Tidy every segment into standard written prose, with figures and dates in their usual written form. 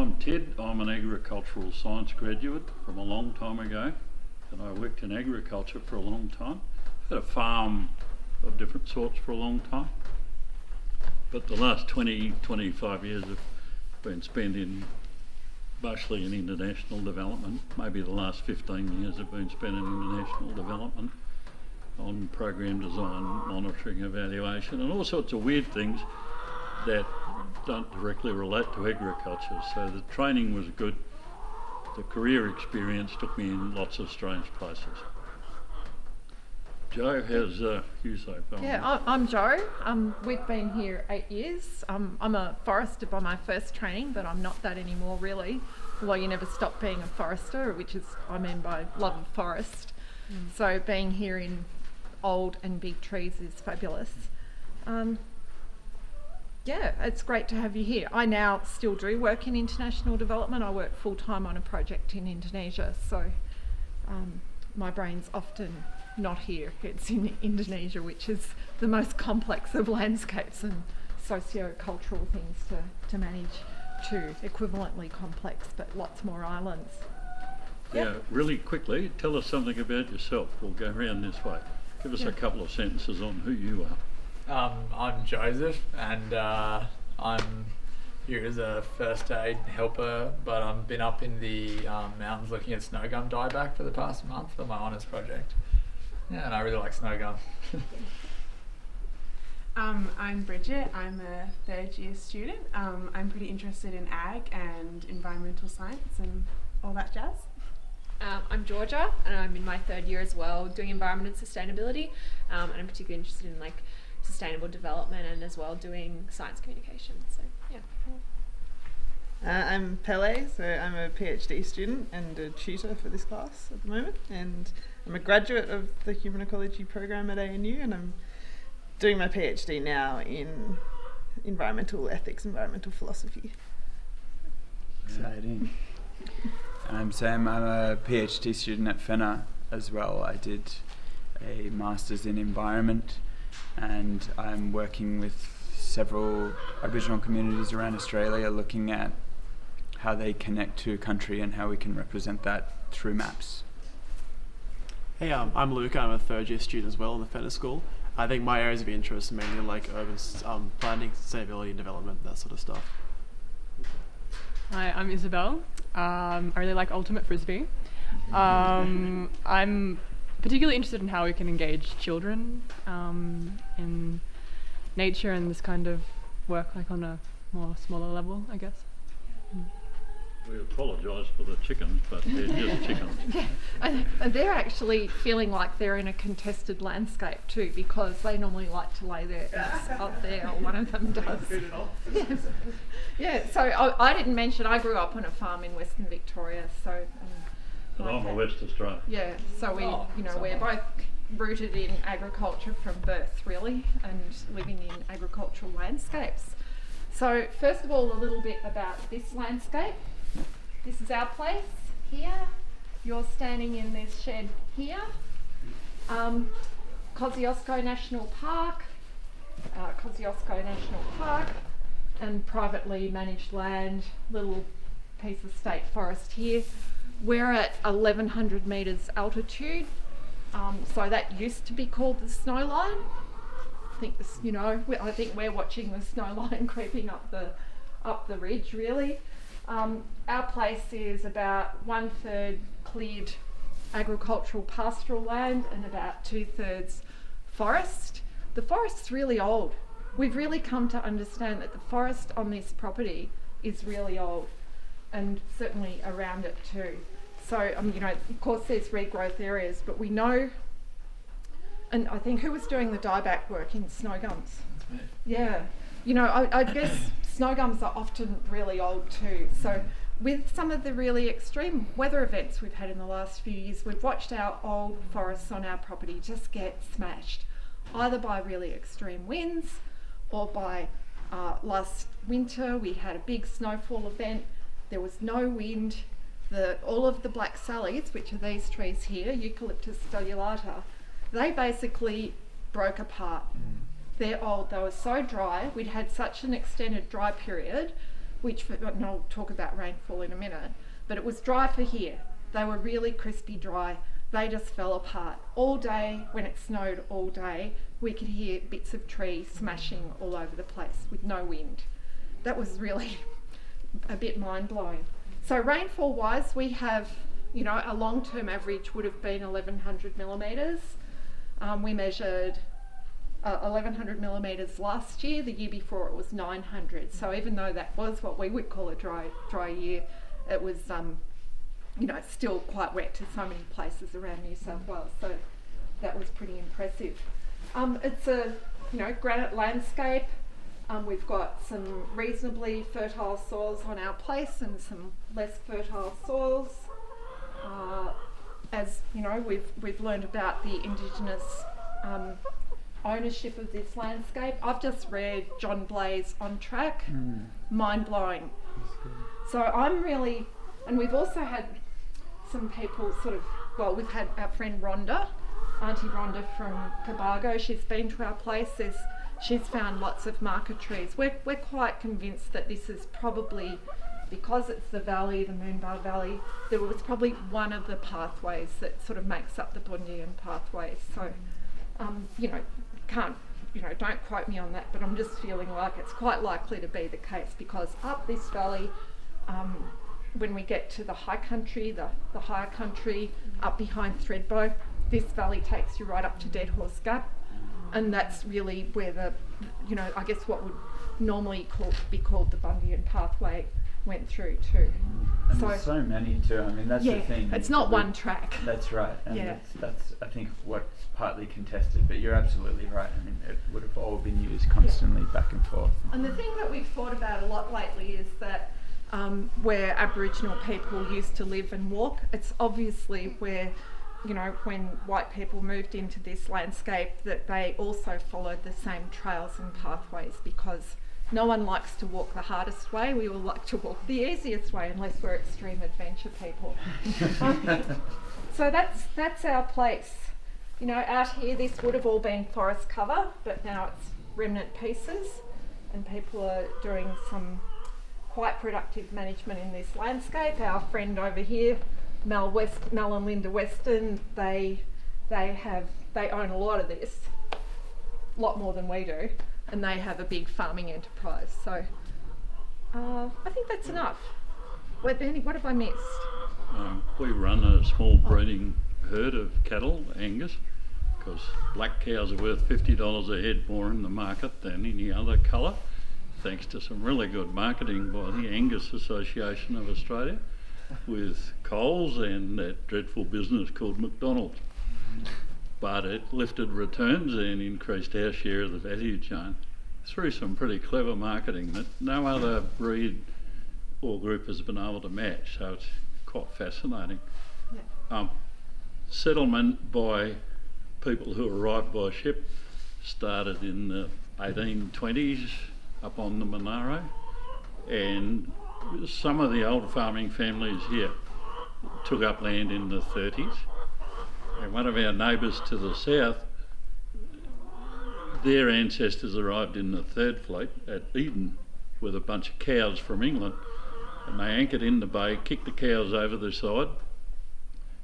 I'm Ted. I'm an agricultural science graduate from a long time ago, and I worked in agriculture for a long time. Had a farm of different sorts for a long time, but the last 25 years have been spent mostly in international development. Maybe the last 15 years have been spent in international development on program design, monitoring, evaluation, and all sorts of weird things that don't directly relate to agriculture. So the training was good. The career experience took me in lots of strange places. Jo, how's you so far? Yeah, I'm Jo. We've been here 8 years. I'm a forester by my first training, but I'm not that anymore really. Although you never stop being a forester, which is I mean by love of forest. So being here in old and big trees is fabulous. Yeah, it's great to have you here. I now still do work in international development. I work full-time on a project in Indonesia, so my brain's often not here. It's in Indonesia, which is the most complex of landscapes and socio-cultural things to manage too. Equivalently complex, but lots more islands. Yeah, really quickly, tell us something about yourself. We'll go around this way. Give us a couple of sentences on who you are. I'm Joseph, and I'm here as a first aid helper, but I've been up in the mountains looking at snow gum dieback for the past month for my honours project. Yeah, and I really like snow gum. I'm Bridget. I'm a third year student. I'm pretty interested in ag and environmental science and all that jazz. I'm Georgia, and I'm in my third year as well, doing environment and sustainability, and I'm particularly interested in like sustainable development and as well doing science communication. So yeah. I'm Pele, so I'm a PhD student and a tutor for this class at the moment, and I'm a graduate of the Human Ecology program at ANU, and I'm doing my PhD now in environmental ethics, environmental philosophy. Exciting. I'm Sam. I'm a PhD student at FENA as well. I did a Masters in Environment, and I'm working with several Aboriginal communities around Australia looking at how they connect to country and how we can represent that through maps. Hey, I'm Luke. I'm a third year student as well in the FENA school. I think my areas of interest are mainly like urban planning, sustainability and development, that sort of stuff. Hi, I'm Isabel. I really like ultimate frisbee. I'm particularly interested in how we can engage children in nature and this kind of work, like on a more smaller level, I guess. We apologise for the chickens, but they're just chickens. Yeah, and they're actually feeling like they're in a contested landscape too, because they normally like to lay their eggs up there, or one of them does. Yes. Yeah, so I didn't mention I grew up on a farm in Western Victoria, so. And I'm a West Australian. Yeah, so we're both rooted in agriculture from birth, really, and living in agricultural landscapes. So first of all, a little bit about this landscape. This is our place here. You're standing in this shed here. Kosciuszko National Park, and privately managed land, little piece of state forest here. We're at 1100 metres altitude, so that used to be called the snow line. I think we're watching the snow line creeping up the ridge really. Our place is about 1/3 cleared agricultural pastoral land and about 2/3 forest. The forest's really old. We've really come to understand that the forest on this property is really old, and certainly around it too. So, of course there's regrowth areas, but we know, and I think who was doing the dieback work in snow gums? That's me. Yeah. I guess snow gums are often really old too. So with some of the really extreme weather events we've had in the last few years, we've watched our old forests on our property just get smashed, either by really extreme winds or by last winter we had a big snowfall event. There was no wind. All of the black sallies, which are these trees here, Eucalyptus stellulata, they basically broke apart. They're old, they were so dry, we'd had such an extended dry period and I'll talk about rainfall in a minute, but it was dry for here. They were really crispy dry. They just fell apart. All day, when it snowed all day, we could hear bits of trees smashing all over the place with no wind. That was really a bit mind-blowing. So rainfall wise, we have, you know, a long-term average would have been 1100 millimetres. We measured 1100 millimetres last year. The year before it was 900. So even though that was what we would call a dry year, it was you know, still quite wet to so many places around New South Wales. So that was pretty impressive. It's a, you know, granite landscape. We've got some reasonably fertile soils on our place and some less fertile soils. As you know, we've learned about the Indigenous ownership of this landscape. I've just read John Blay's On Track, mind-blowing. So I'm really, and we've also had some people sort of, well, we've had our friend Rhonda, Auntie Rhonda from Cobargo. She's been to our place. She's found lots of marker trees. We're quite convinced that this is probably, because it's the valley, the Moonbar Valley, there was probably one of the pathways that sort of makes up the Bundian pathways. So, you know, don't quote me on that, but I'm just feeling like it's quite likely to be the case, because up this valley, when we get to the high country, the higher country, up behind Thredbo, this valley takes you right up to Dead Horse Gap. And that's really where the, you know, I guess what would normally be called the Bundian pathway went through too. And So there's so many too. I mean, that's the thing. it's not one track. That's right, and Yeah. that's I think what's partly contested. But you're absolutely right. I mean, it would have all been used constantly back and forth. And the thing that we've thought about a lot lately is that where Aboriginal people used to live and walk, it's obviously where, you know, when white people moved into this landscape, that they also followed the same trails and pathways, because no one likes to walk the hardest way. We all like to walk the easiest way, unless we're extreme adventure people. So that's our place. You know, out here, this would have all been forest cover, but now it's remnant pieces, and people are doing some quite productive management in this landscape. Our friend over here, Mel and Linda Weston, they own a lot of this, a lot more than we do, and they have a big farming enterprise. So I think that's enough. What have I missed? We run a small breeding herd of cattle, Angus, because black cows are worth $50 a head more in the market than any other colour, thanks to some really good marketing by the Angus Association of Australia, with Coles and that dreadful business called McDonald's. But it lifted returns and increased our share of the value chain through some pretty clever marketing that no other breed or group has been able to match. So it's quite fascinating. Yeah. Settlement by people who arrived by ship started in the 1820s up on the Monaro, and some of the old farming families here took up land in the 30s, and one of our neighbours to the south, their ancestors arrived in the Third Fleet at Eden with a bunch of cows from England, and they anchored in the bay, kicked the cows over the side,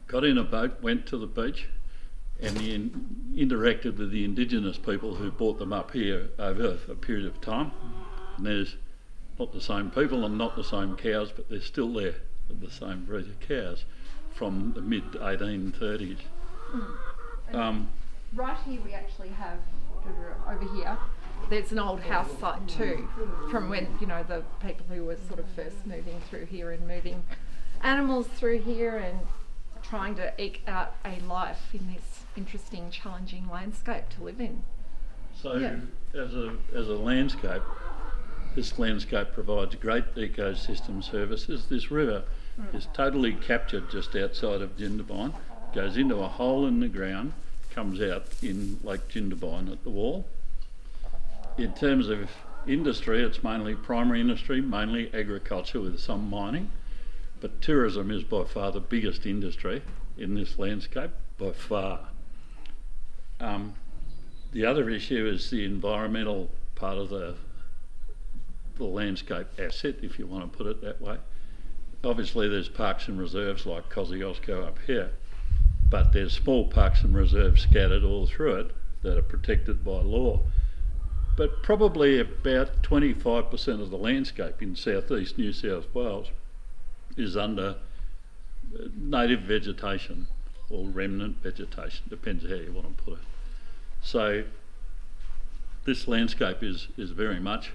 got in a boat, went to the beach, and interacted with the Indigenous people who brought them up here over a period of time. And there's not the same people and not the same cows, but they're still there, the same breed of cows from the mid-1830s. Right here we actually have, over here, there's an old house site too, from when, you know, the people who were sort of first moving through here and moving animals through here and trying to eke out a life in this interesting, challenging landscape to live in. So Yeah. as a landscape, this landscape provides great ecosystem services. This river is totally captured just outside of Jindabyne, goes into a hole in the ground, comes out in Lake Jindabyne at the wall. In terms of industry, it's mainly primary industry, mainly agriculture with some mining, but tourism is by far the biggest industry in this landscape, by far. The other issue is the environmental part of the the landscape asset, if you want to put it that way. Obviously there's parks and reserves like Kosciuszko up here, but there's small parks and reserves scattered all through it that are protected by law. But probably about 25% of the landscape in southeast New South Wales is under native vegetation or remnant vegetation, depends how you want to put it. So this landscape is very much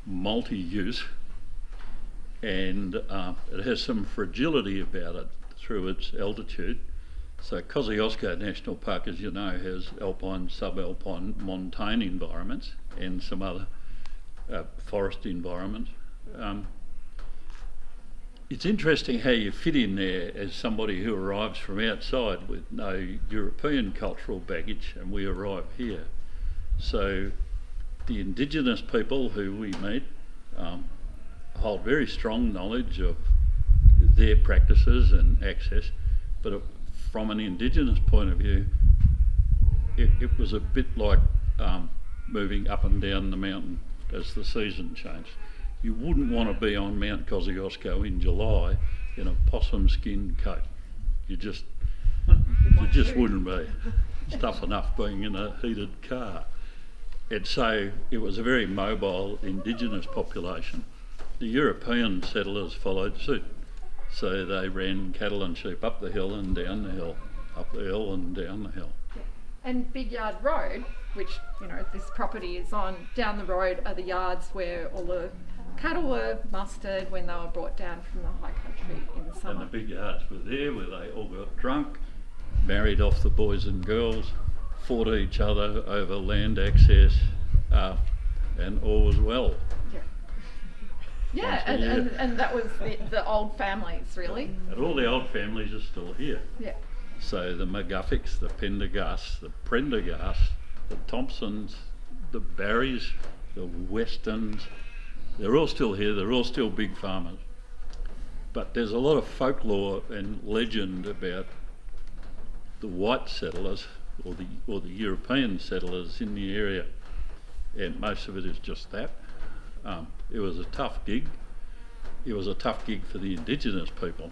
multi-use, and it has some fragility about it through its altitude. So Kosciuszko National Park, as you know, has alpine, subalpine, montane environments and some other forest environments. It's interesting how you fit in there as somebody who arrives from outside with no European cultural baggage, and we arrive here. So the Indigenous people who we meet hold very strong knowledge of their practices and access, but from an Indigenous point of view, it was a bit like moving up and down the mountain as the season changed. You wouldn't want to be on Mount Kosciuszko in July in a possum skin coat. You just wouldn't be. It's tough enough being in a heated car. And so it was a very mobile Indigenous population. The European settlers followed suit. So they ran cattle and sheep up the hill and down the hill, up the hill and down the hill. And Big Yard Road, which, you know, this property is on, down the road are the yards where all the cattle were mustered when they were brought down from the high country in the summer. And the big yards were there where they all got drunk, married off the boys and girls, fought each other over land access, and all was well. Yeah, and that was the old families, really. And all the old families are still here. Yeah. So the McGufficks, the Pendergasts, the Prendergasts, the Thompsons, the Barrys, the Westons, they're all still here, they're all still big farmers. But there's a lot of folklore and legend about the white settlers or the European settlers in the area, and most of it is just that. It was a tough gig. It was a tough gig for the Indigenous people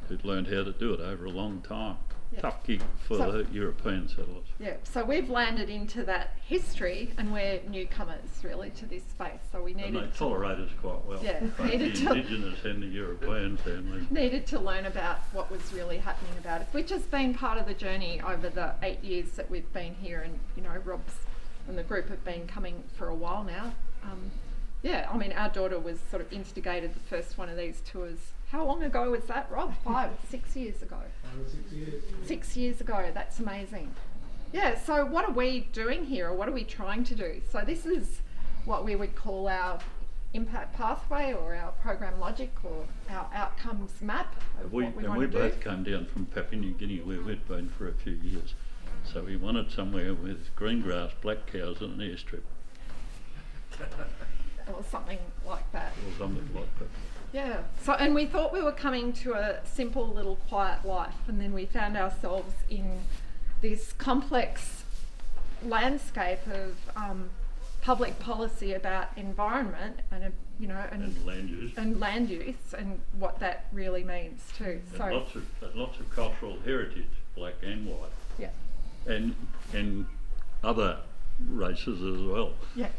who'd learned how to do it over a long time. Yeah. Tough gig for the European settlers. Yeah, so we've landed into that history and we're newcomers really to this space. So we needed and they tolerate us quite well. Yeah, both the Indigenous and the European families. Needed to learn about what was really happening about us, which has been part of the journey over the 8 years that we've been here, and you know, Rob's and the group have been coming for a while now. Yeah, I mean, our daughter was sort of instigated the first one of these tours. How long ago was that, Rob? 6 years ago. 6 years. 6 years ago, that's amazing. Yeah, so what are we doing here, or what are we trying to do? So this is what we would call our impact pathway, or our program logic, or our outcomes map of what we want to do. We both came down from Papua New Guinea, where we'd been for a few years. So we wanted somewhere with green grass, black cows and an airstrip. Or something like that. Or something like that. Yeah, so, and we thought we were coming to a simple little quiet life, and then we found ourselves in this complex landscape of public policy about environment and land use and what that really means too. And so lots of cultural heritage, black and white. Yeah. And other races as well. Yeah.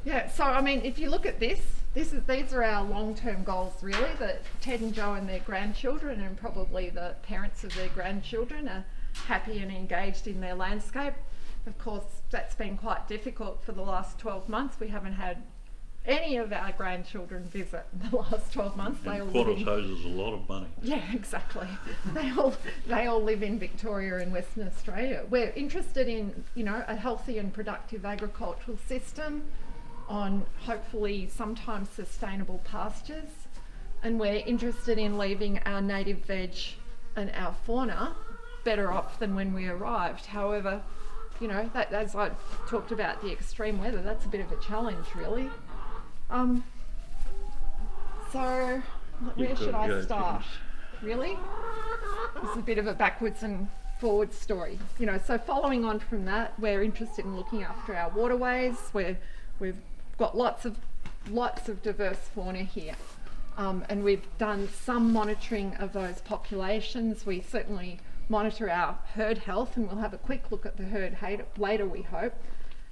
Yeah, so I mean, if you look at these are our long-term goals really, that Ted and Joe and their grandchildren, and probably the parents of their grandchildren, are happy and engaged in their landscape. Of course, that's been quite difficult for the last 12 months. We haven't had any of our grandchildren visit in the last 12 months. And quarter toes is a lot of money. Yeah, exactly. they all live in Victoria and Western Australia. We're interested in, you know, a healthy and productive agricultural system, on hopefully sometimes sustainable pastures, and we're interested in leaving our native veg and our fauna better off than when we arrived. However, you know, that, as I talked about the extreme weather, that's a bit of a challenge really. So where should I start? Really? It's a bit of a backwards and forward story. You know, so following on from that, we're interested in looking after our waterways. We've got lots of lots of diverse fauna here. And we've done some monitoring of those populations. We certainly monitor our herd health, and we'll have a quick look at the herd later, we hope.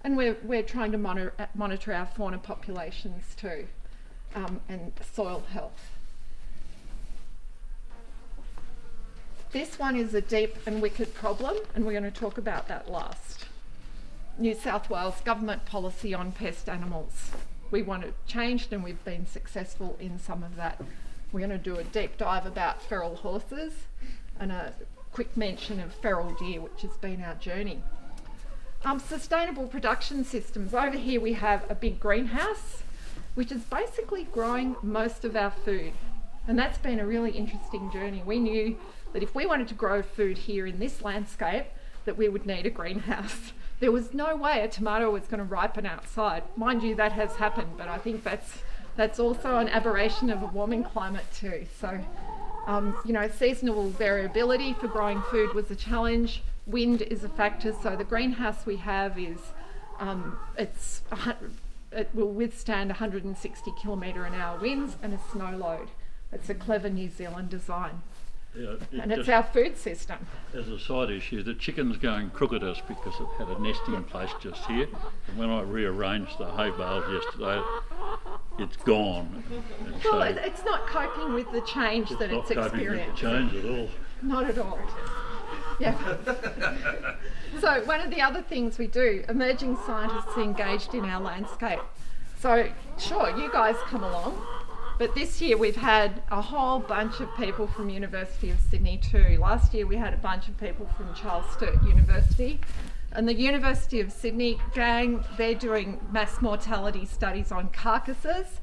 And we're trying to monitor our fauna populations too, and soil health. This one is a deep and wicked problem, and we're going to talk about that last. New South Wales government policy on pest animals. We want it changed, and we've been successful in some of that. We're going to do a deep dive about feral horses and a quick mention of feral deer, which has been our journey. Sustainable production systems. Over here we have a big greenhouse, which is basically growing most of our food. And that's been a really interesting journey. We knew that if we wanted to grow food here in this landscape, that we would need a greenhouse. There was no way a tomato was going to ripen outside. Mind you, that has happened, but I think that's also an aberration of a warming climate too. So, seasonal variability for growing food was a challenge. Wind is a factor, so the greenhouse we have is, it will withstand 160 km/h winds and a snow load. It's a clever New Zealand design. Yeah, And it's our food system. As a side issue, the chicken's going crooked us because it had a nesting place just here. And when I rearranged the hay bales yesterday, it's gone. And Well, so it's not coping with the change that not it's coping with the experienced. change at all. Not at all. Yeah. So one of the other things we do, emerging scientists engaged in our landscape. So sure, you guys come along, but this year we've had a whole bunch of people from University of Sydney too. Last year we had a bunch of people from Charles Sturt University. And the University of Sydney gang, they're doing mass mortality studies on carcasses.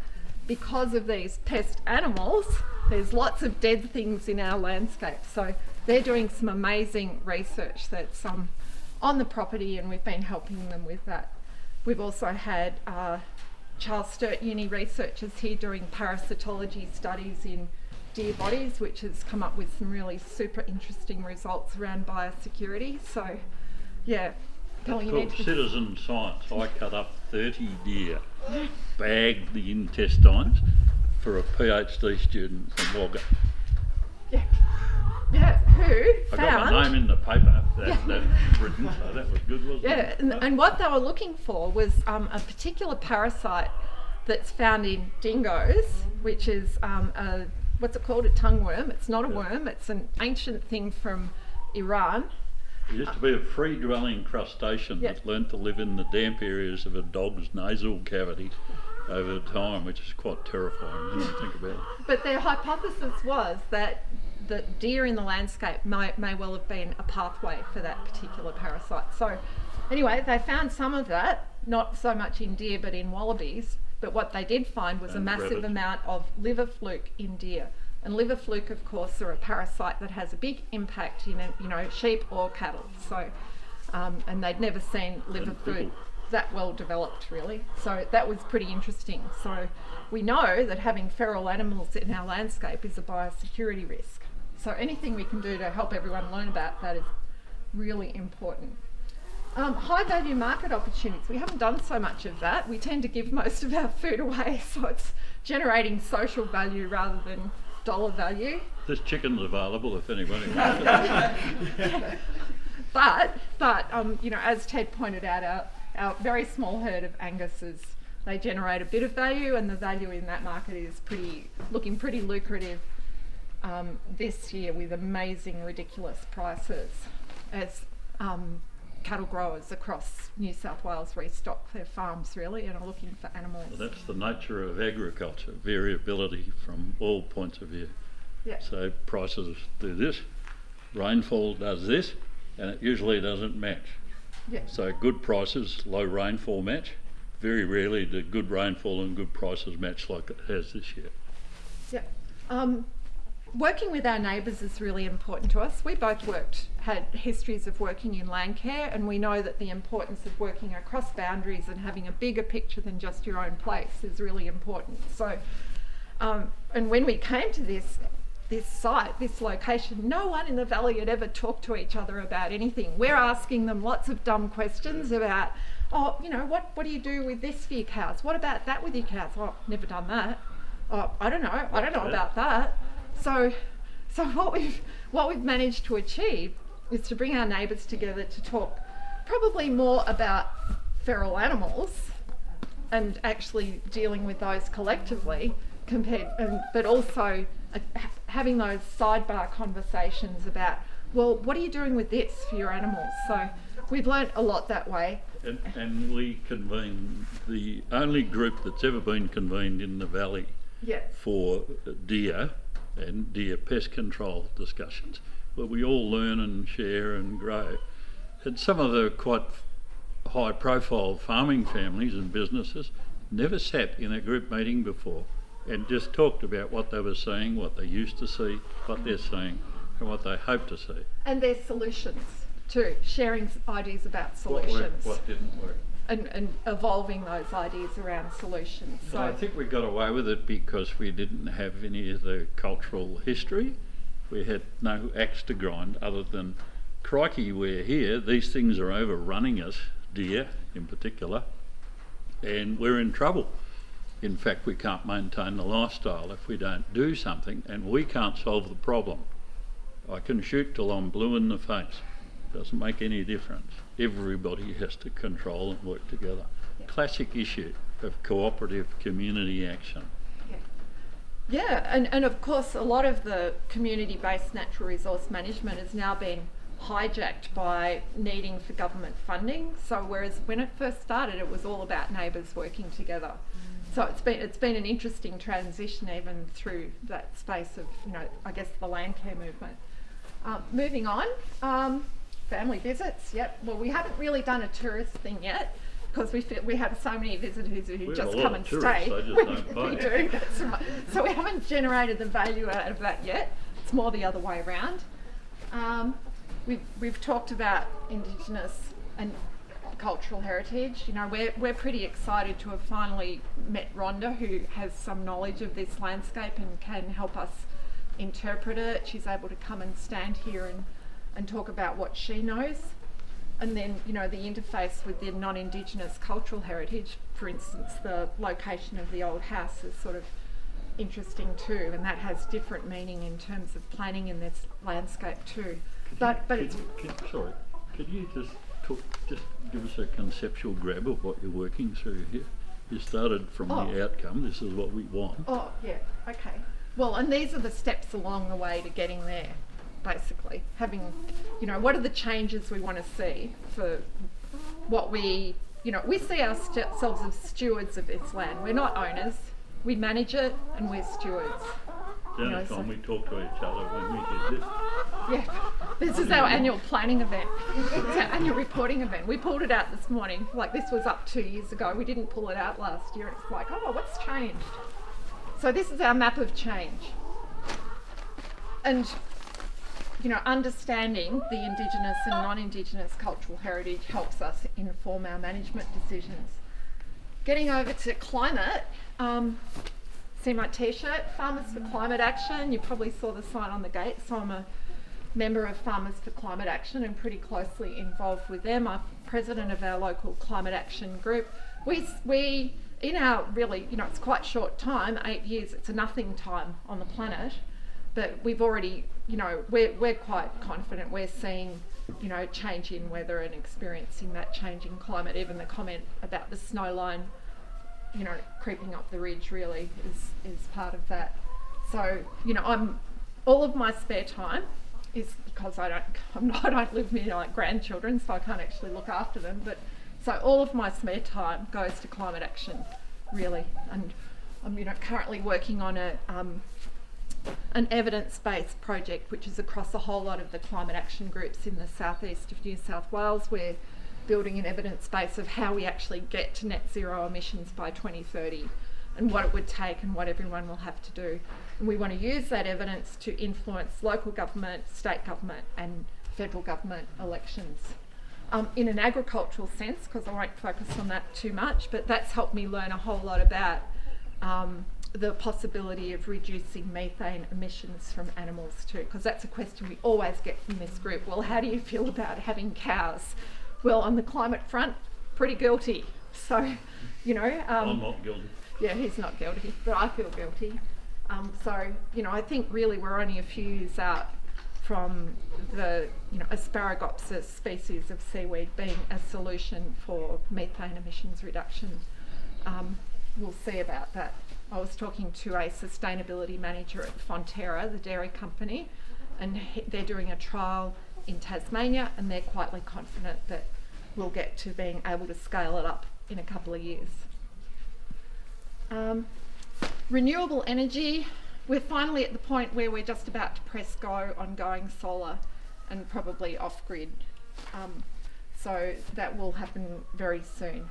Because of these pest animals, there's lots of dead things in our landscape. So they're doing some amazing research that's on the property, and we've been helping them with that. We've also had Charles Sturt Uni researchers here doing parasitology studies in deer bodies, which has come up with some really super interesting results around biosecurity. So, yeah. It's called citizen science. I cut up 30 deer, bagged the intestines for a PhD student from Wagga. Yeah. Yeah, who I found... got my name in the paper, that's written, so that was good, wasn't it? Yeah, and what they were looking for was a particular parasite that's found in dingoes, which is what's it called, a tongueworm. It's not a worm, it's an ancient thing from Iran. It used to be a free-dwelling crustacean that learnt to live in the damp areas of a dog's nasal cavity over time, which is quite terrifying when you think about it. But their hypothesis was that the deer in the landscape may well have been a pathway for that particular parasite. So anyway, they found some of that, not so much in deer but in wallabies, but what they did find was a massive rabbits. amount of liver fluke in deer. And liver fluke, of course, are a parasite that has a big impact in, sheep or cattle. So, and they'd never seen liver food that well developed, really. So that was pretty interesting. So we know that having feral animals in our landscape is a biosecurity risk. So anything we can do to help everyone learn about that is really important. High value market opportunities. We haven't done so much of that. We tend to give most of our food away, so it's generating social value rather than dollar value. This chicken's available if anybody wants it. But as Ted pointed out, our very small herd of Angus's, they generate a bit of value, and the value in that market is looking pretty lucrative this year, with amazing, ridiculous prices as cattle growers across New South Wales restock their farms, really, and are looking for animals. Well, that's the nature of agriculture, variability from all points of view. Yeah. So prices do this, rainfall does this, and it usually doesn't match. Yeah. So good prices, low rainfall match. Very rarely do good rainfall and good prices match like it has this year. Yeah. Working with our neighbours is really important to us. We both had histories of working in land care, and we know that the importance of working across boundaries and having a bigger picture than just your own place is really important. So, and when we came to this site, this location, no one in the valley had ever talked to each other about anything. We're asking them lots of dumb questions about oh, what do you do with this for your cows? What about that with your cows? Oh, never done that. Oh, I don't know about that. So what we've managed to achieve is to bring our neighbours together to talk probably more about feral animals and actually dealing with those collectively, but also having those sidebar conversations about, well, what are you doing with this for your animals? So we've learnt a lot that way. And we convened the only group that's ever been convened in the valley for deer and deer pest control discussions, where we all learn and share and grow. And some of the quite high profile farming families and businesses never sat in a group meeting before and just talked about what they were seeing, what they used to see, what they're seeing and what they hope to see. And their solutions too, sharing ideas about solutions. What worked, what didn't work. And evolving those ideas around solutions. So I think we got away with it because we didn't have any of the cultural history. We had no axe to grind other than, crikey, we're here, these things are overrunning us, deer in particular, and we're in trouble. In fact, we can't maintain the lifestyle if we don't do something, and we can't solve the problem. I can shoot till I'm blue in the face. Doesn't make any difference. Everybody has to control and work together. Classic issue of cooperative community action. Yeah, and of course a lot of the community-based natural resource management has now been hijacked by needing for government funding. So whereas when it first started, it was all about neighbours working together. So it's been an interesting transition even through that space of, I guess the land care movement. Moving on, family visits. Yep. Well, we haven't really done a tourist thing yet because we have so many visitors who just come and stay. We do. That's right. So we haven't generated the value out of that yet. It's more the other way around. We've talked about Indigenous and cultural heritage. We're pretty excited to have finally met Rhonda, who has some knowledge of this landscape and can help us interpret it. She's able to come and stand here and talk about what she knows. And then, the interface with the non-Indigenous cultural heritage, for instance, the location of the old house is sort of interesting too, and that has different meaning in terms of planning in this landscape too. Could you just give us a conceptual grab of what you're working through here? You started from the outcome, this is what we want. Oh, yeah, okay. Well, and these are the steps along the way to getting there, basically. Having, what are the changes we want to see for what we see ourselves as stewards of this land. We're not owners, we manage it and we're stewards. The only time we talk to each other when we did this. Yeah, this is our annual planning event. It's our annual reporting event. We pulled it out this morning. This was up 2 years ago. We didn't pull it out last year. It's like, what's changed? So this is our map of change. And, understanding the Indigenous and non-Indigenous cultural heritage helps us inform our management decisions. Getting over to climate, see my t-shirt, Farmers for Climate Action. You probably saw the sign on the gate. So I'm a member of Farmers for Climate Action and pretty closely involved with them. I'm president of our local climate action group. We in our really, it's quite short time, 8 years, it's a nothing time on the planet, but we've already, we're quite confident we're seeing, change in weather and experiencing that change in climate. Even the comment about the snow line, creeping up the ridge really is part of that. So, all of my spare time is because I don't live near grandchildren, so I can't actually look after them, but so all of my spare time goes to climate action, really. And I'm currently working on an evidence-based project which is across a whole lot of the climate action groups in the southeast of New South Wales. We're building an evidence base of how we actually get to net zero emissions by 2030 and what it would take and what everyone will have to do. And we want to use that evidence to influence local government, state government and federal government elections. In an agricultural sense, because I won't focus on that too much, but that's helped me learn a whole lot about the possibility of reducing methane emissions from animals too, because that's a question we always get from this group. Well, how do you feel about having cows? Well, on the climate front, pretty guilty. So, you know, I'm not guilty. yeah, he's not guilty, but I feel guilty. So, you know, I think really we're only a few years out from the, you know, Asparagopsis species of seaweed being a solution for methane emissions reduction. We'll see about that. I was talking to a sustainability manager at Fonterra, the dairy company, and they're doing a trial in Tasmania, and they're quietly confident that we'll get to being able to scale it up in a couple of years. Renewable energy, we're finally at the point where we're just about to press go on going solar and probably off-grid. So that will happen very soon,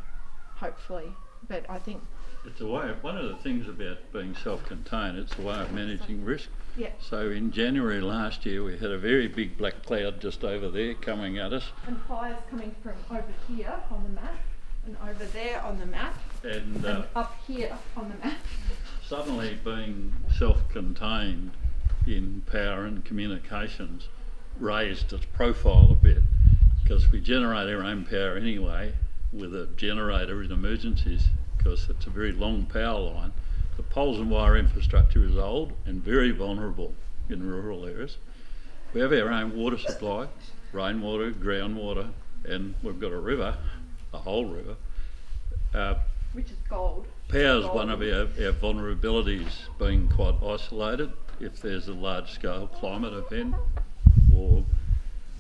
hopefully. But I think It's a way, one of the things about being self-contained, it's a way of managing risk. yeah. So in January last year, we had a very big black cloud just over there coming at us. And fires coming from over here on the map, and over there on the map, And and up here on the map. suddenly being self-contained in power and communications raised its profile a bit, because we generate our own power anyway with a generator in emergencies, because it's a very long power line. The poles and wire infrastructure is old and very vulnerable in rural areas. We have our own water supply, rainwater, groundwater, and we've got a river, a whole river. Which is gold. Power's one of our vulnerabilities, being quite isolated. If there's a large scale climate event or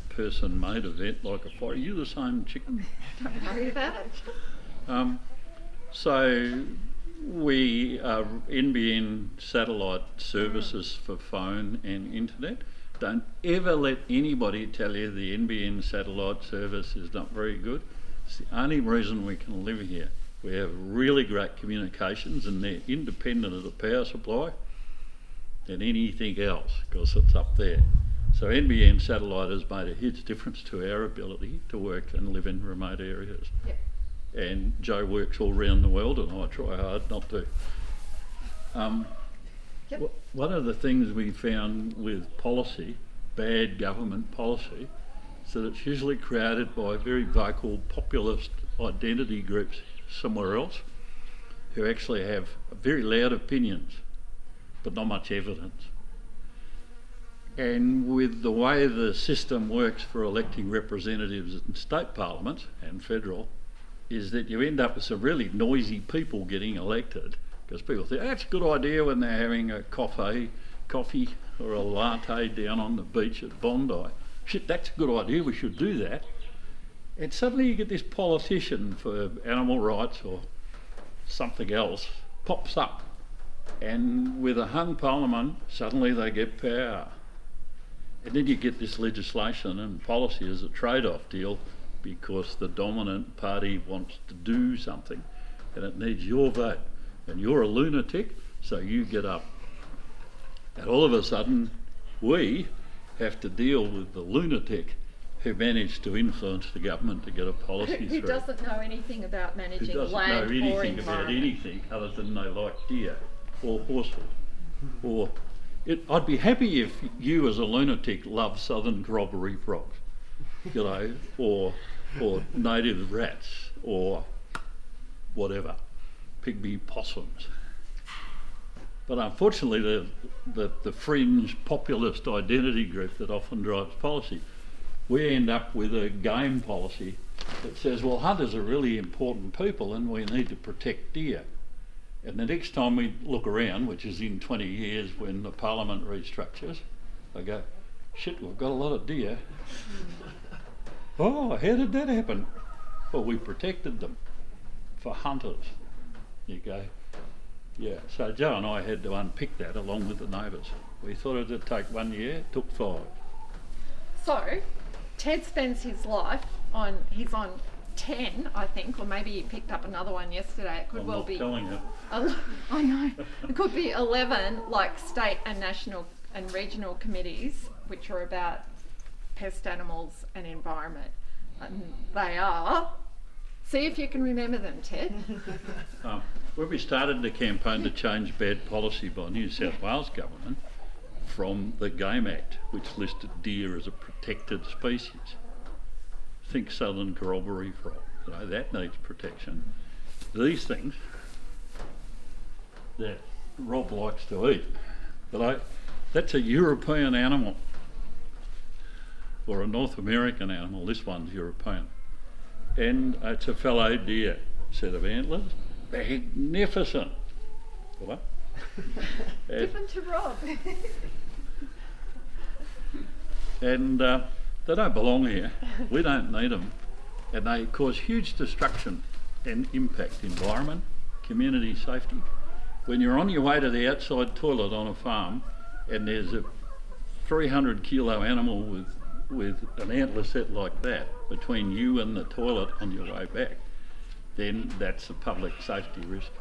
person-made event like a fire, are you the same chicken? Don't worry about it. So we are NBN satellite services for phone and internet. Don't ever let anybody tell you the NBN satellite service is not very good. It's the only reason we can live here. We have really great communications and they're independent of the power supply than anything else, because it's up there. So NBN satellite has made a huge difference to our ability to work and live in remote areas. Yep. And Joe works all around the world and I try hard not to. Yep. One of the things we found with policy, bad government policy, is that it's usually created by very vocal populist identity groups somewhere else who actually have very loud opinions but not much evidence. And with the way the system works for electing representatives in state parliaments and federal, is that you end up with some really noisy people getting elected, because people think, that's a good idea when they're having a coffee or a latte down on the beach at Bondi. Shit, that's a good idea, we should do that. And suddenly you get this politician for animal rights or something else pops up, and with a hung parliament, suddenly they get power. And then you get this legislation and policy as a trade-off deal, because the dominant party wants to do something and it needs your vote. And you're a lunatic, so you get up. And all of a sudden, we have to deal with the lunatic who managed to influence the government to get a policy Who through. doesn't know anything about managing Who doesn't know land or anything about environment. anything other than they like deer or horses. Or I'd be happy if you as a lunatic loved southern corroboree frogs, you know, or native rats or whatever, pygmy possums. But unfortunately the fringe populist identity group that often drives policy, we end up with a game policy that says, well, hunters are really important people and we need to protect deer. And the next time we look around, which is in 20 years when the parliament restructures, I go, shit, we've got a lot of deer. Oh, how did that happen? Well, we protected them for hunters. You go, yeah. So Joe and I had to unpick that along with the neighbours. We thought it'd take 1 year, it took 5. So, Ted spends his life on, he's on 10, I think, or maybe he picked up another one yesterday. It could I'm well not be. telling you. I know. It could be 11, like state and national and regional committees, which are about pest animals and environment. And they are. See if you can remember them, Ted. When we started the campaign to change bad policy by New South Wales government from the Game Act, which listed deer as a protected species, think southern corroboree frog. You know, that needs protection. These things that Rob likes to eat, that's a European animal or a North American animal. This one's European. And it's a fallow deer, set of antlers, magnificent. What? Given to Rob. And they don't belong here. We don't need them. And they cause huge destruction and impact environment, community safety. When you're on your way to the outside toilet on a farm and there's a 300 kilo animal with an antler set like that between you and the toilet on your way back, then that's a public safety risk.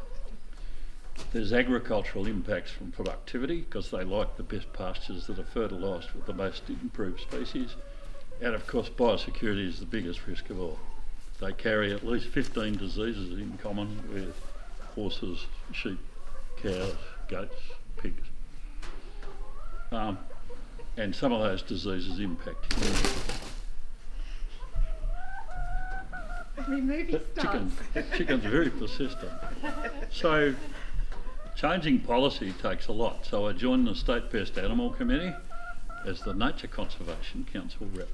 There's agricultural impacts from productivity because they like the best pastures that are fertilised with the most improved species. And of course biosecurity is the biggest risk of all. They carry at least 15 diseases in common with horses, sheep, cows, goats, pigs. And some of those diseases impact humans. Movie stars. Chickens are very persistent. So changing policy takes a lot. So I joined the State Pest Animal Committee as the Nature Conservation Council rep.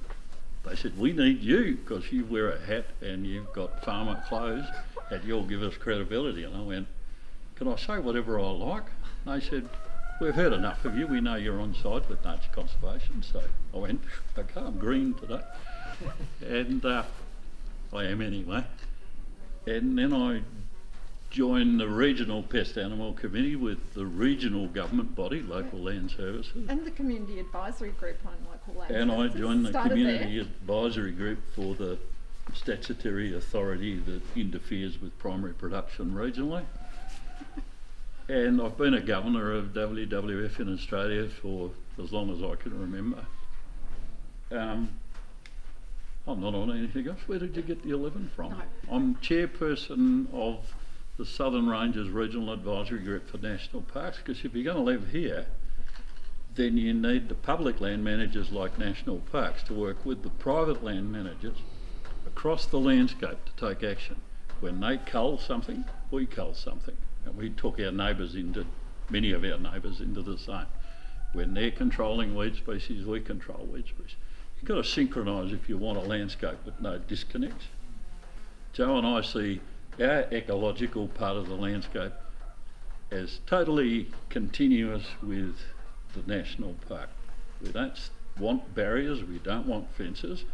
They said, we need you because you wear a hat and you've got farmer clothes and you'll give us credibility. And I went, can I say whatever I like? And they said, we've heard enough of you. We know you're on side with nature conservation. So I went, okay, I'm green today. And I am anyway. And then I joined the Regional Pest Animal Committee with the regional government body, Local Land Services. And the Community Advisory Group on Local Land And Services. I joined the Started Community there. Advisory Group for the statutory authority that interferes with primary production regionally. And I've been a governor of WWF in Australia for as long as I can remember. I'm not on anything else. Where did you get the 11 from? No. I'm chairperson of the Southern Ranges Regional Advisory Group for National Parks, because if you're going to live here, then you need the public land managers like National Parks to work with the private land managers across the landscape to take action. When they cull something, we cull something. And we took our neighbours into, many of our neighbours into the same. When they're controlling weed species, we control weed species. You've got to synchronise if you want a landscape with no disconnects. Joe and I see our ecological part of the landscape as totally continuous with the national park. We don't want barriers, we don't want fences,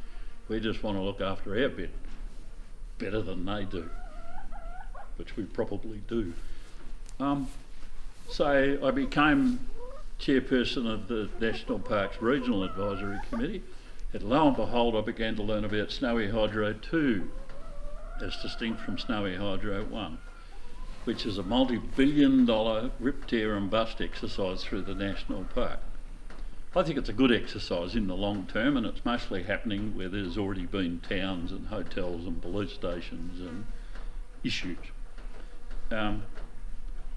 we just want to look after our bit better than they do, which we probably do. So I became chairperson of the National Parks Regional Advisory Committee, and lo and behold I began to learn about Snowy Hydro 2 as distinct from Snowy Hydro 1, which is a multi-billion-dollar rip, tear and bust exercise through the national park. I think it's a good exercise in the long term, and it's mostly happening where there's already been towns and hotels and police stations and issues.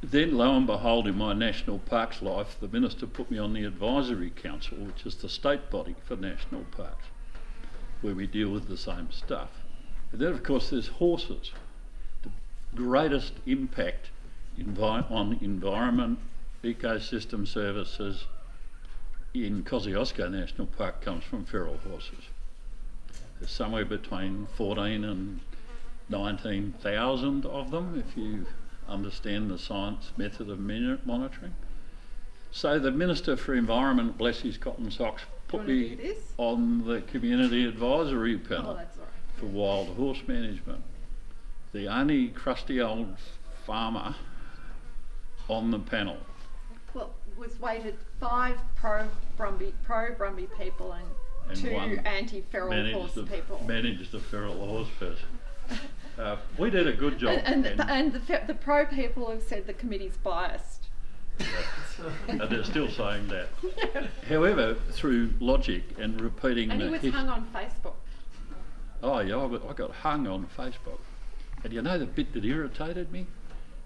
Then lo and behold, in my national parks life, the minister put me on the advisory council, which is the state body for national parks, where we deal with the same stuff. And then of course there's horses. The greatest impact on environment, ecosystem services in Kosciuszko National Park comes from feral horses. There's somewhere between 14 and 19,000 of them, if you understand the science method of monitoring. So the Minister for Environment, bless his cotton socks, put me on the Community Advisory Panel for wild horse management. The only crusty old farmer on the panel. Well, was weighted 5 pro-Brumby people and 2 anti-feral horse people. Managed the feral horse person. We did a good job. And the pro people have said the committee's biased. And they're still saying that. However, through logic and repeating and he was hung on Facebook. Oh yeah, I got hung on Facebook. And you know the bit that irritated me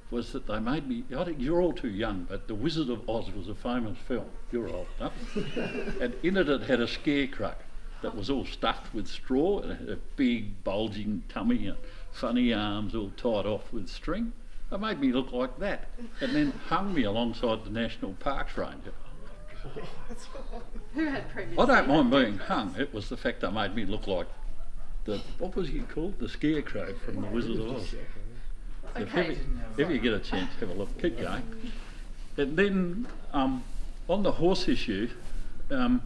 was that they made me, I think you're all too young, but The Wizard of Oz was a famous film. You're old enough. And in it had a scarecrow that was all stuffed with straw and it had a big bulging tummy and funny arms all tied off with string. It made me look like that, and then hung me alongside the National Parks Ranger. Who had previously? I don't mind being hung. It was the fact that made me look like what was he called? The Scarecrow from The Wizard of Oz. Okay. If you get a chance, have a look. Keep going. And then on the horse issue, and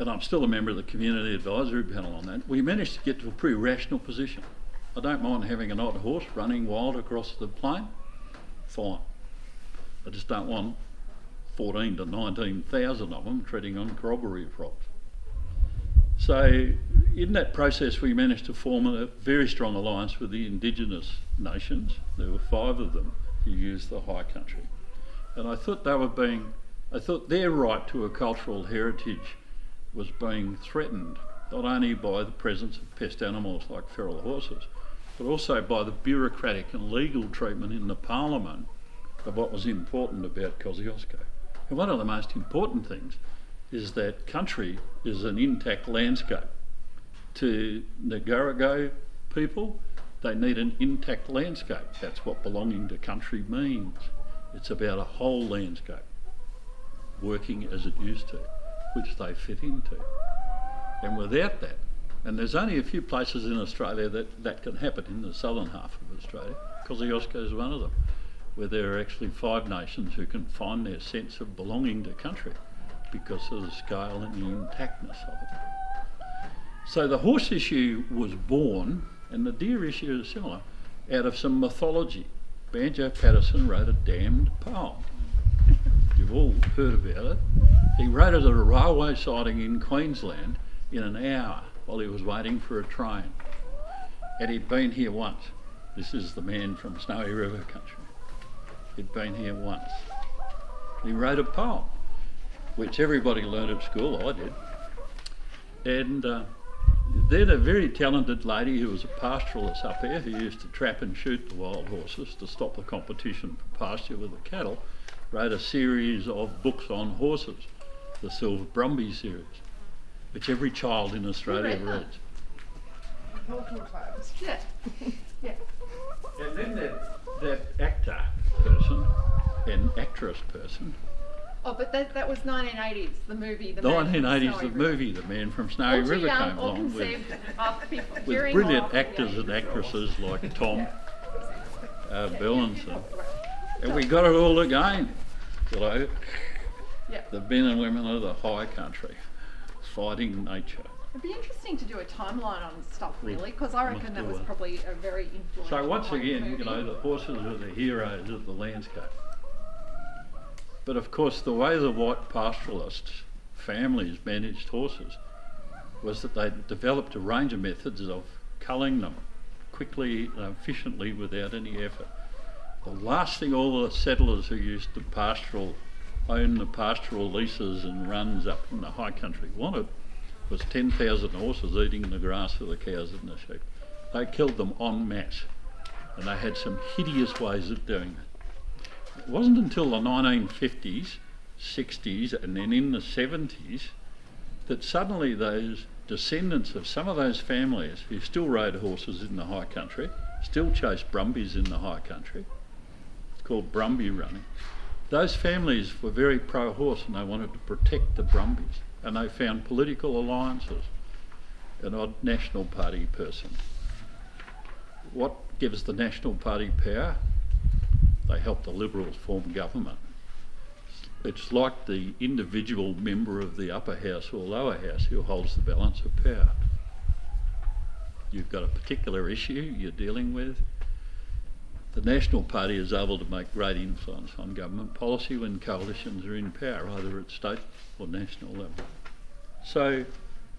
I'm still a member of the community advisory panel on that, we managed to get to a pretty rational position. I don't mind having an odd horse running wild across the plain. Fine. I just don't want 14 to 19,000 of them treading on corroboree props. So in that process we managed to form a very strong alliance with the Indigenous nations. There were 5 of them who used the high country. And I thought their right to a cultural heritage was being threatened, not only by the presence of pest animals like feral horses, but also by the bureaucratic and legal treatment in the parliament of what was important about Kosciuszko. And one of the most important things is that country is an intact landscape. To Ngarago people, they need an intact landscape. That's what belonging to country means. It's about a whole landscape working as it used to, which they fit into. And without that, and there's only a few places in Australia that can happen in the southern half of Australia, Kosciuszko is one of them, where there are actually 5 nations who can find their sense of belonging to country because of the scale and the intactness of it. So the horse issue was born, and the deer issue is similar, out of some mythology. Banjo Patterson wrote a damned poem. You've all heard about it. He wrote it at a railway siding in Queensland in an hour while he was waiting for a train. And he'd been here once. This is the man from Snowy River country. He'd been here once. He wrote a poem, which everybody learned at school, I did. And then a very talented lady who was a pastoralist up here, who used to trap and shoot the wild horses to stop the competition for pasture with the cattle, wrote a series of books on horses, the Silver Brumby series, which every child in Australia reads. Yeah. Yeah. And then that actor person and actress person. Oh, but that was 1980s, the movie. The Man from 1980s, Snowy the River. movie, The Man from Snowy All too River young, came all along conceived after people with during brilliant or after the actors and 80s. actresses like Tom Yeah, Bellinson. And we got it all again, you know, Yeah. the men and women of the high country fighting nature. It'd be interesting to do a timeline on stuff, really, because I reckon Must that do was it. probably a very influential So once point again, movie. you know, the horses are the heroes of the landscape. But of course, the way the white pastoralists families managed horses was that they developed a range of methods of culling them quickly and efficiently without any effort. The last thing all the settlers who used to own the pastoral leases and runs up in the high country wanted was 10,000 horses eating the grass of the cows and the sheep. They killed them en masse, and they had some hideous ways of doing it. It wasn't until the 1950s, 60s, and then in the 70s that suddenly those descendants of some of those families who still rode horses in the high country, still chased brumbies in the high country, it's called brumby running, those families were very pro-horse and they wanted to protect the brumbies, and they found political alliances. An odd National Party person. What gives the National Party power? They help the Liberals form government. It's like the individual member of the upper house or lower house who holds the balance of power. You've got a particular issue you're dealing with. The National Party is able to make great influence on government policy when coalitions are in power, either at state or national level. So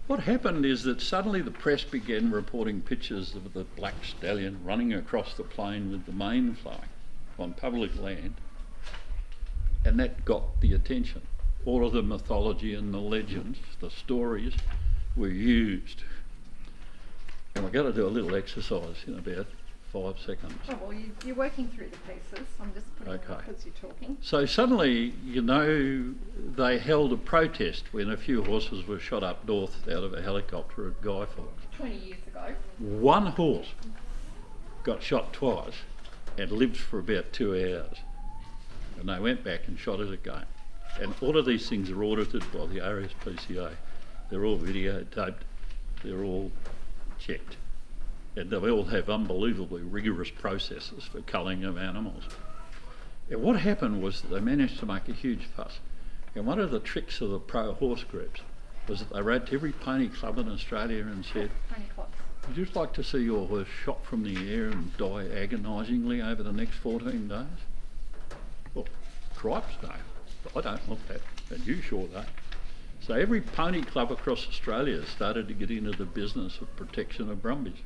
what happened is that suddenly the press began reporting pictures of the black stallion running across the plain with the mane flowing on public land, and that got the attention. All of the mythology and the legends, the stories, were used. And we're going to do a little exercise in about 5 seconds. Oh, well, you're working through the pieces. I'm just putting it Okay. because you're talking. So suddenly, you know, they held a protest when a few horses were shot up north out of a helicopter at Guy Fawkes. 20 years ago. One horse got shot twice and lived for about 2 hours. And they went back and shot it again. And all of these things are audited by the RSPCA. They're all videotaped, they're all checked. And they all have unbelievably rigorous processes for culling of animals. And what happened was that they managed to make a huge fuss. And one of the tricks of the pro horse groups was that they wrote to every pony club in Australia and said, Pony clubs. would you like to see your horse shot from the air and die agonisingly over the next 14 days? Well, cripes, no. I don't want that, and you sure don't. So every pony club across Australia started to get into the business of protection of brumbies.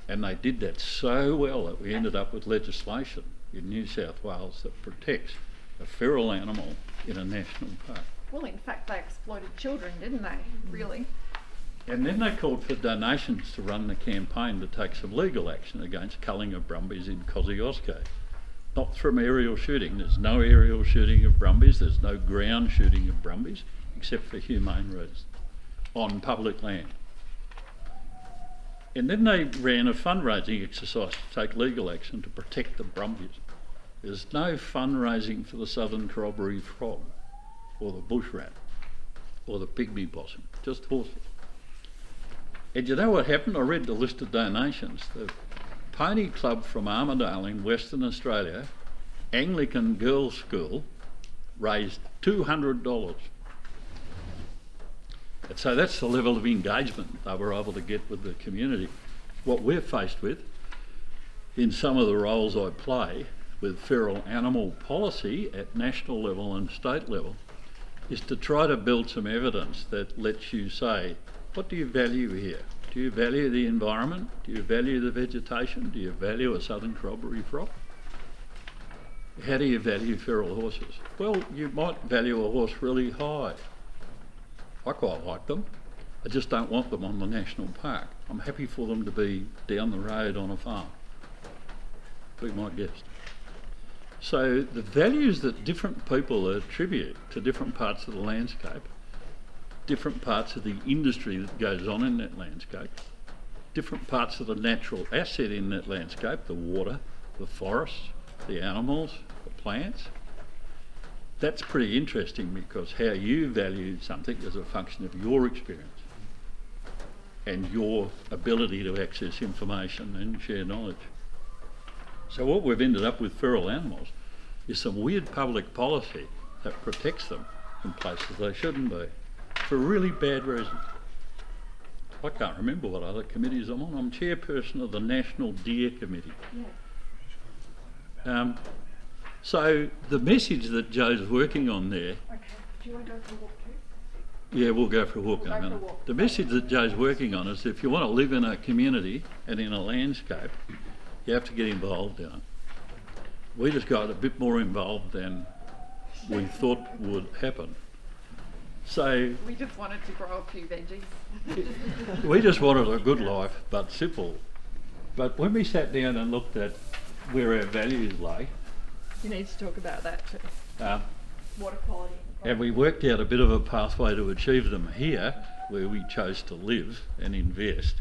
And they did that so well that we ended up with legislation in New South Wales that protects a feral animal in a national park. Well, in fact, they exploited children, didn't they? Really? And then they called for donations to run the campaign to take some legal action against culling of brumbies in Kosciuszko. Not from aerial shooting. There's no aerial shooting of brumbies. There's no ground shooting of brumbies, except for humane reasons, on public land. And then they ran a fundraising exercise to take legal action to protect the brumbies. There's no fundraising for the southern corroboree frog, or the bush rat, or the pygmy possum, just horses. And you know what happened? I read the list of donations. The Pony Club from Armidale in Western Australia, Anglican Girls' School, raised $200. And so that's the level of engagement they were able to get with the community. What we're faced with, in some of the roles I play with feral animal policy at national level and state level, is to try to build some evidence that lets you say, what do you value here? Do you value the environment? Do you value the vegetation? Do you value a southern corroboree frog? How do you value feral horses? Well, you might value a horse really high. I quite like them. I just don't want them on the national park. I'm happy for them to be down the road on a farm. Be my guest. So the values that different people attribute to different parts of the landscape, different parts of the industry that goes on in that landscape, different parts of the natural asset in that landscape, the water, the forests, the animals, the plants. That's pretty interesting because how you value something is a function of your experience and your ability to access information and share knowledge. So what we've ended up with feral animals is some weird public policy that protects them in places they shouldn't be, for really bad reasons. I can't remember what other committees I'm on. I'm chairperson of the National Deer Committee. Yeah. So the message that Joe's working on there... Okay. Do you want to go for a walk too? Yeah, we'll go for a walk in a We'll go for minute. a walk. The message that Joe's working on is if you want to live in a community and in a landscape, you have to get involved in it. We just got a bit more involved than we thought would happen. So We just wanted to grow a few veggies. we just wanted a good life, but simple. But when we sat down and looked at where our values lay, You need to talk about that too. Water quality. and we worked out a bit of a pathway to achieve them here, where we chose to live and invest,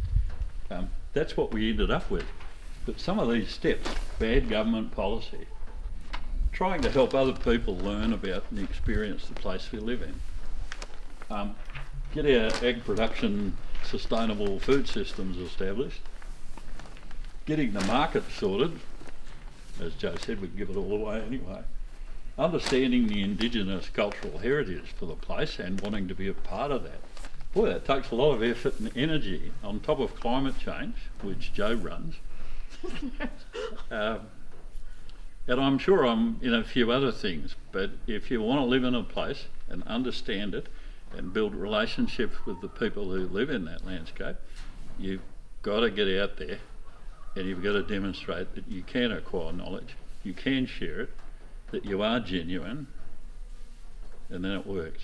that's what we ended up with. But some of these steps, bad government policy, trying to help other people learn about and experience the place we live in, get our ag production sustainable food systems established, getting the market sorted, as Joe said, we can give it all away anyway, understanding the Indigenous cultural heritage for the place and wanting to be a part of that. Boy, that takes a lot of effort and energy on top of climate change, which Joe runs. And I'm sure I'm in a few other things, but if you want to live in a place and understand it and build relationships with the people who live in that landscape, you've got to get out there and you've got to demonstrate that you can acquire knowledge, you can share it, that you are genuine, and then it works.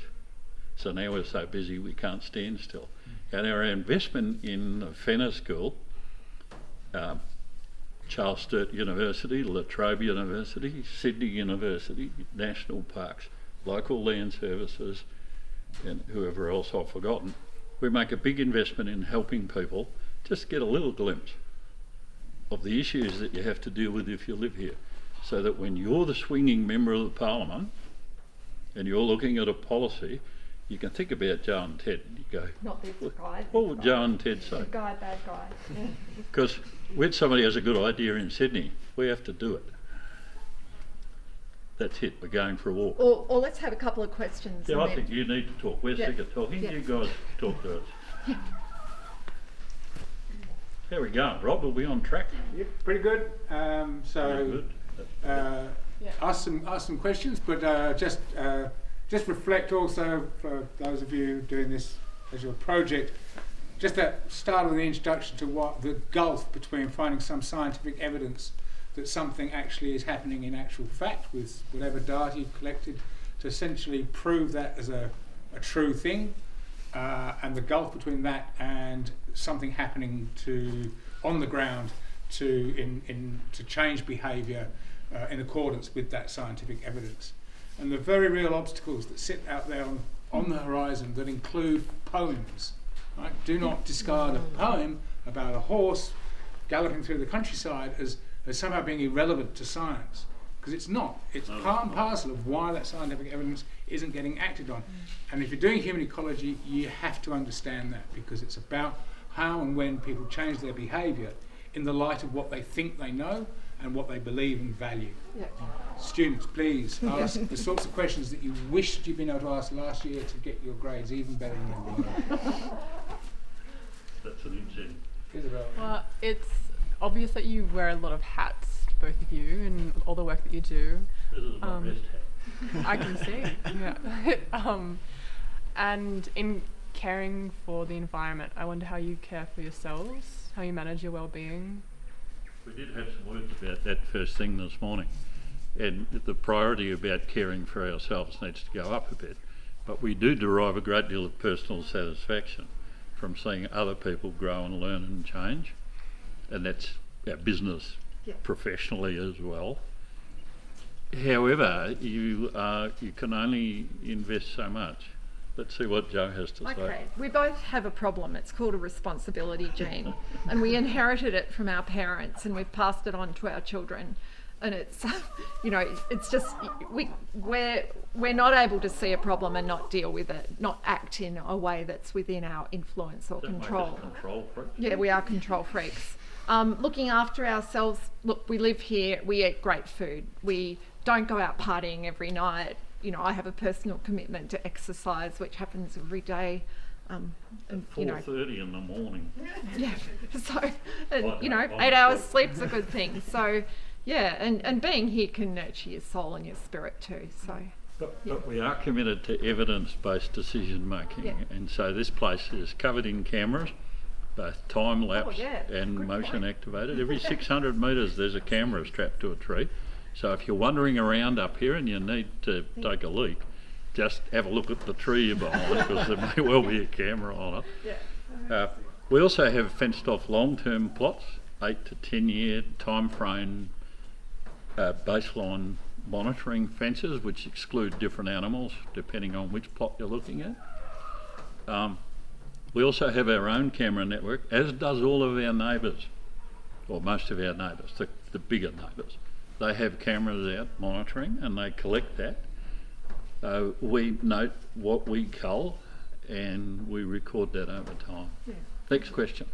So now we're so busy we can't stand still. And our investment in the Fenner School, Charles Sturt University, La Trobe University, Sydney University, national parks, local land services, and whoever else I've forgotten, we make a big investment in helping people just get a little glimpse of the issues that you have to deal with if you live here, so that when you're the swinging member of the parliament and you're looking at a policy, you can think about Joe and Ted and you go, Not this guy. what would Joe and Ted say? Good guy, bad guy. Yeah. Because when somebody has a good idea in Sydney, we have to do it. That's it, we're going for a walk. Or let's have a couple of questions. Yeah, and I then- think you need to talk. We're Yeah. sick of talking. Yeah. You guys talk to us. There we go. Rob, are we on track? Yep, pretty good. Very So good. ask some questions, but just reflect also for those of you doing this as your project. Just that start of the introduction to what the gulf between finding some scientific evidence that something actually is happening in actual fact with whatever data you've collected to essentially prove that as a true thing, and the gulf between that and something happening on the ground to change behaviour in accordance with that scientific evidence. And the very real obstacles that sit out there on the horizon that include poems. Right? Do not discard a poem about a horse galloping through the countryside as somehow being irrelevant to science, because it's not. It's part and parcel of why that scientific evidence isn't getting acted on. And if you're doing human ecology, you have to understand that, because it's about how and when people change their behaviour in the light of what they think they know and what they believe and value. Yeah. Students, please ask the sorts of questions that you wished you'd been able to ask last year to get your grades even better than you were. That's an incentive. Isabel. Well, it's obvious that you wear a lot of hats, both of you, and all the work that you do. This is my best hat. I can see, yeah. And in caring for the environment, I wonder how you care for yourselves, how you manage your well-being. We did have some words about that first thing this morning, and the priority about caring for ourselves needs to go up a bit, but we do derive a great deal of personal satisfaction from seeing other people grow and learn and change, and that's our business professionally as well. However, you can only invest so much. Let's see what Joe has to say. Okay, we both have a problem. It's called a responsibility gene, and we inherited it from our parents, and we've passed it on to our children. And it's, it's just we're not able to see a problem and not deal with it, not act in a way that's within our influence or Does that make us control. control freaks? Yeah, we are control freaks. Looking after ourselves. Look, we live here. We eat great food. We don't go out partying every night. I have a personal commitment to exercise, which happens every day. And, 4:30 in the morning. Yeah. So, and, Well, 8 hours sleep's a good thing. So, yeah, and being here can nurture your soul and your spirit too. So, But we are committed to evidence-based decision making, Yeah. and so this place is covered in cameras, both time lapse and Good motion point. activated. Every 600 metres there's a camera strapped to a tree. So if you're wandering around up here and you need to take a leak, just have a look at the tree you're behind, because there may well be a camera on it. We also have fenced off long-term plots, 8 to 10 year time frame baseline monitoring fences, which exclude different animals depending on which plot you're looking at. We also have our own camera network, as does all of our neighbours, or most of our neighbours, the bigger neighbours. They have cameras out monitoring and they collect that. We note what we cull and we record that over time. Next question.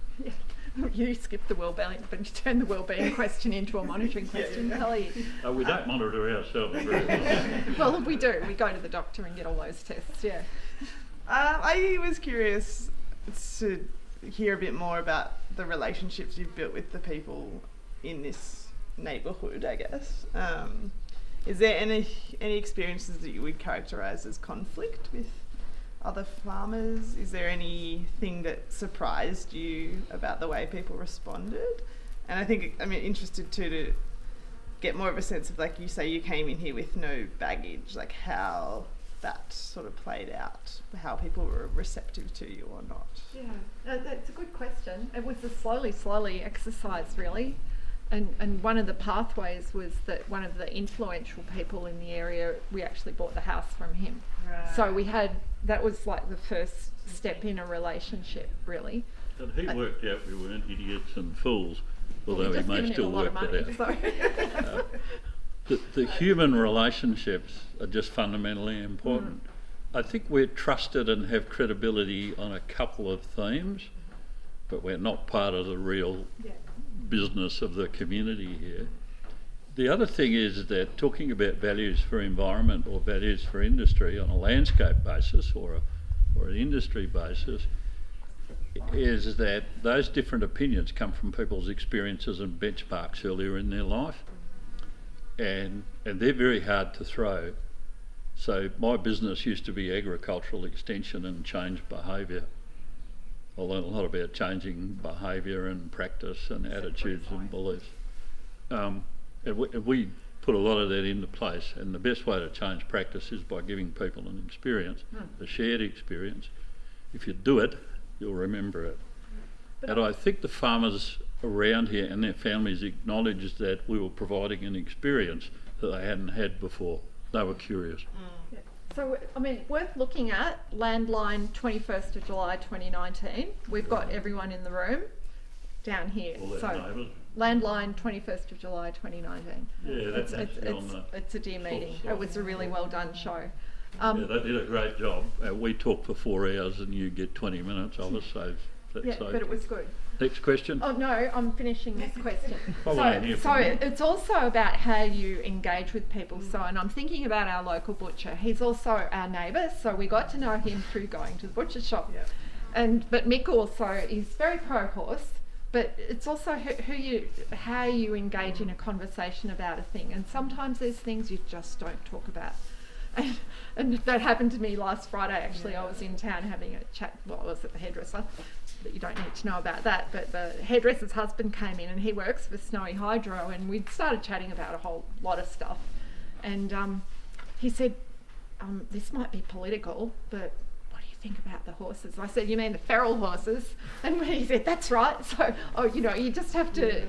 you skipped the well-being, but you turned the well-being question into a monitoring question, Kelly. We don't monitor ourselves very well. Well, we do. We go to the doctor and get all those tests. Yeah. I was curious to hear a bit more about the relationships you've built with the people in this neighbourhood, I guess. Is there any experiences that you would characterise as conflict with other farmers? Is there anything that surprised you about the way people responded? And I think I'm interested too to get more of a sense of, like you say, you came in here with no baggage, like how that sort of played out, how people were receptive to you or not. Yeah, that's a good question. It was a slowly exercise, really. And one of the pathways was that one of the influential people in the area, we actually bought the house from him. Right. So that was like the first step in a relationship, really. And he worked out we weren't idiots and fools although he We've just may given him a still lot of work money, that out. so. The human relationships are just fundamentally important. I think we're trusted and have credibility on a couple of themes, but we're not part of the real business of the community here. The other thing is that talking about values for environment or values for industry on a landscape basis or an industry basis is that those different opinions come from people's experiences and benchmarks earlier in their life, and they're very hard to throw. So my business used to be agricultural extension and change behaviour. I learned a lot about changing behaviour and practice and attitudes and beliefs. And we put a lot of that into place, and the best way to change practice is by giving people an experience, a shared experience. If you do it, you'll remember it. And I think the farmers around here and their families acknowledged that we were providing an experience that they hadn't had before. They were curious. So, I mean, worth looking at, landline 21st of July 2019. We've got everyone in the room down here. All their So, neighbours. landline 21st of July 2019. Yeah, that's actually on the It's a dear meeting. site. It was a really well done show. Yeah, they did a great job. We talked for 4 hours and you get 20 minutes of us, so that's Yeah, okay. but it was good. Next question. Oh no, I'm finishing this question. I wanna hear So from you. it's also about how you engage with people. So, and I'm thinking about our local butcher. He's also our neighbour, so we got to know him through going to the butcher shop. But Mick also is very pro horse. But it's also how you engage in a conversation about a thing. And sometimes there's things you just don't talk about. And that happened to me last Friday, actually. I was in town having a chat. Well, I was at the hairdresser, but you don't need to know about that. But the hairdresser's husband came in and he works for Snowy Hydro, and we started chatting about a whole lot of stuff. And he said, this might be political, but what do you think about the horses? I said, you mean the feral horses? And he said, that's right. So, you just have to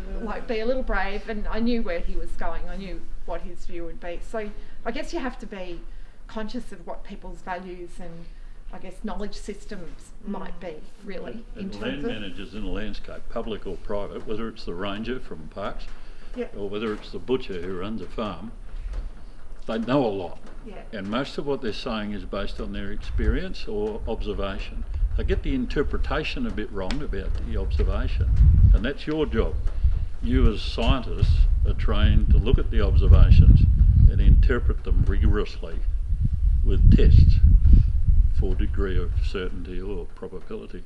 be a little brave. And I knew where he was going. I knew what his view would be. So I guess you have to be conscious of what people's values and I guess knowledge systems might be, really. And land managers in a landscape, public or private, whether it's the ranger from parks or whether it's the butcher who runs a farm, they know a lot. And most of what they're saying is based on their experience or observation. They get the interpretation a bit wrong about the observation, and that's your job. You as scientists are trained to look at the observations and interpret them rigorously with tests for degree of certainty or probability.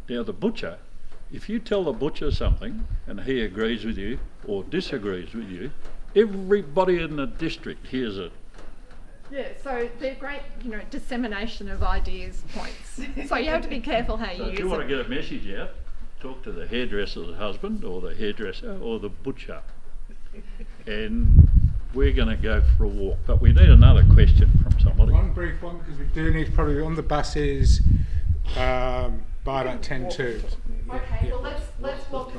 Now the butcher, if you tell the butcher something and he agrees with you or disagrees with you, everybody in the district hears it. Yeah, so they're great, dissemination of ideas points. So you have to be careful how you So use if you want it. to get a message out, talk to the hairdresser's husband or the hairdresser or the butcher. And we're going to go for a walk, but we need another question from somebody. One brief one, because we do need probably on the buses by about 10 to. Okay, well let's walk.